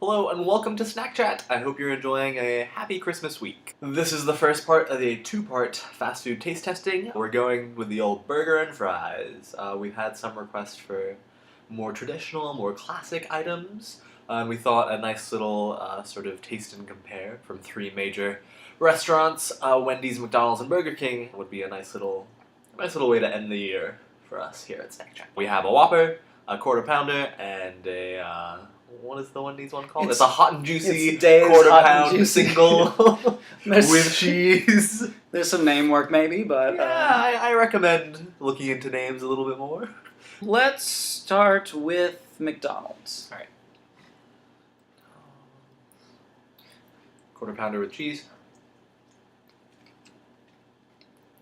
Hello and welcome to Snack Chat. I hope you're enjoying a happy Christmas week. This is the first part of a two-part fast food taste testing. We're going with the old burger and fries. We've had some requests for more traditional, more classic items. And we thought a nice little sort of taste and compare from three major restaurants, Wendy's, McDonald's, and Burger King would be a nice little way to end the year for us here at Snack Chat. We have a Whopper, a quarter pounder, and a what is the Wendy's one called? It's a hot and juicy quarter pound single with cheese. There's some name work maybe, but yeah, I recommend looking into names a little bit more. Let's start with McDonald's. All right. Quarter pounder with cheese.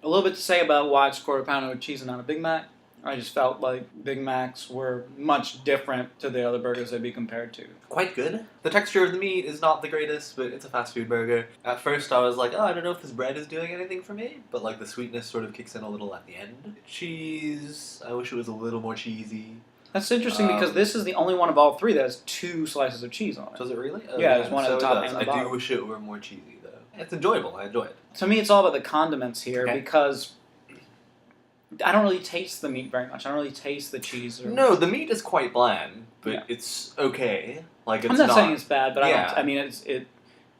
A little bit to say about why it's quarter pounder with cheese and not a Big Mac. I just felt like Big Macs were much different to the other burgers they'd be compared to. Quite good. The texture of the meat is not the greatest, but it's a fast food burger. At first I was like, oh, I don't know if this bread is doing anything for me, but like the sweetness sort of kicks in a little at the end. Cheese, I wish it was a little more cheesy. That's interesting because this is the only one of all three that has two slices of cheese on it. Does it really? Oh, yeah, there's one at the top and the bottom. I do wish it were more cheesy though. It's enjoyable, I enjoy it. To me it's all about the condiments here because I don't really taste the meat very much. I don't really taste the cheese. No, the meat is quite bland, but it's okay. Like it's I'm not saying it's bad, but yeah. I mean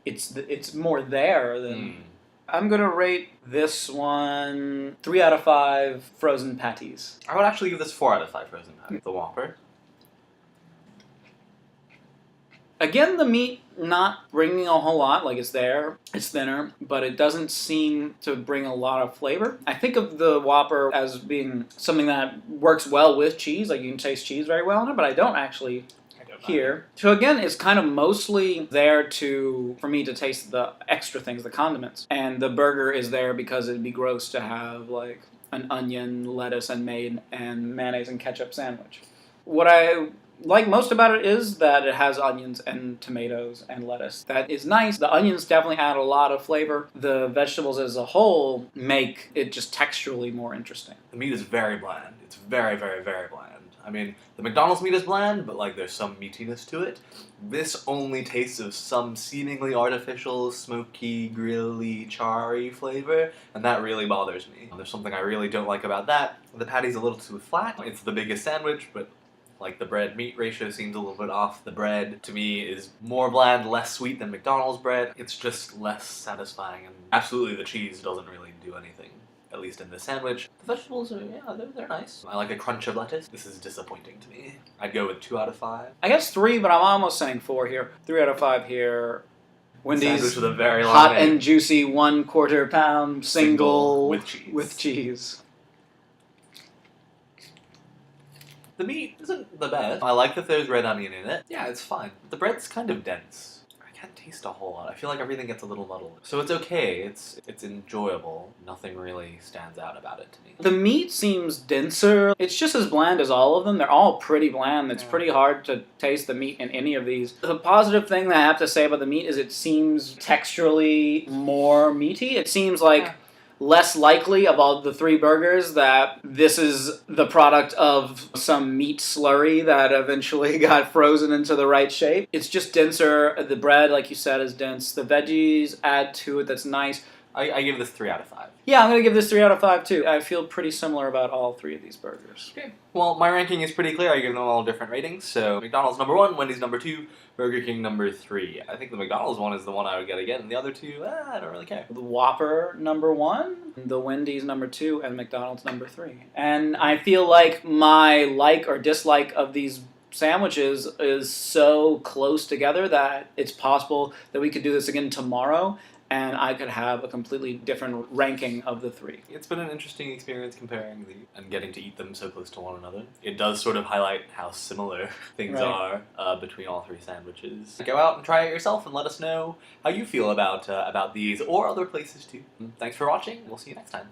it's more there than. I'm gonna rate this one 3 out of 5 frozen patties. I would actually give this 4 out of 5 frozen patties. The Whopper. Again, the meat not bringing a whole lot, like it's there, it's thinner, but it doesn't seem to bring a lot of flavor. I think of the Whopper as being something that works well with cheese, like you can taste cheese very well in it, but I don't actually here. So again, it's kind of mostly there for me to taste the extra things, the condiments. And the burger is there because it'd be gross to have like an onion, lettuce, and mayonnaise and ketchup sandwich. What I like most about it is that it has onions and tomatoes and lettuce. That is nice. The onions definitely add a lot of flavor. The vegetables as a whole make it just texturally more interesting. The meat is very bland. It's very, very, very bland. I mean, the McDonald's meat is bland, but like there's some meatiness to it. This only tastes of some seemingly artificial, smoky, grilly, charry flavor, and that really bothers me. There's something I really don't like about that. The patty's a little too flat. It's the biggest sandwich, but like the bread-meat ratio seems a little bit off. The bread, to me, is more bland, less sweet than McDonald's bread. It's just less satisfying, and absolutely the cheese doesn't really do anything, at least in the sandwich. The vegetables are, yeah, they're nice. I like a crunch of lettuce. This is disappointing to me. I'd go with 2 out of 5. I guess 3, but I'm almost saying 4 here. 3 out of 5 here. Wendy's with a very long hot name. and juicy 1/4 pound single with cheese. The meat isn't the best. I like that there's red onion in it. Yeah, it's fine. The bread's kind of dense. I can't taste a whole lot. I feel like everything gets a little muddled. So it's okay. It's enjoyable. Nothing really stands out about it to me. The meat seems denser. It's just as bland as all of them. They're all pretty bland. It's pretty hard to taste the meat in any of these. The positive thing that I have to say about the meat is it seems texturally more meaty. It seems like less likely of all the 3 burgers that this is the product of some meat slurry that eventually got frozen into the right shape. It's just denser. The bread, like you said, is dense. The veggies add to it. That's nice. I give this 3 out of 5. Yeah, I'm going to give this 3 out of 5 too. I feel pretty similar about all 3 of these burgers. Okay. Well, my ranking is pretty clear. I give them all different ratings. So McDonald's number 1, Wendy's number 2, Burger King number 3. I think the McDonald's one is the one I would get again, and the other 2, I don't really care. The Whopper number 1, the Wendy's number 2, and McDonald's number 3. And I feel like my like or dislike of these sandwiches is so close together that it's possible that we could do this again tomorrow and I could have a completely different ranking of the 3. It's been an interesting experience comparing and getting to eat them so close to one another. It does sort of highlight how similar things are between all 3 sandwiches. Go out and try it yourself and let us know how you feel about these or other places too. Thanks for watching. We'll see you next time.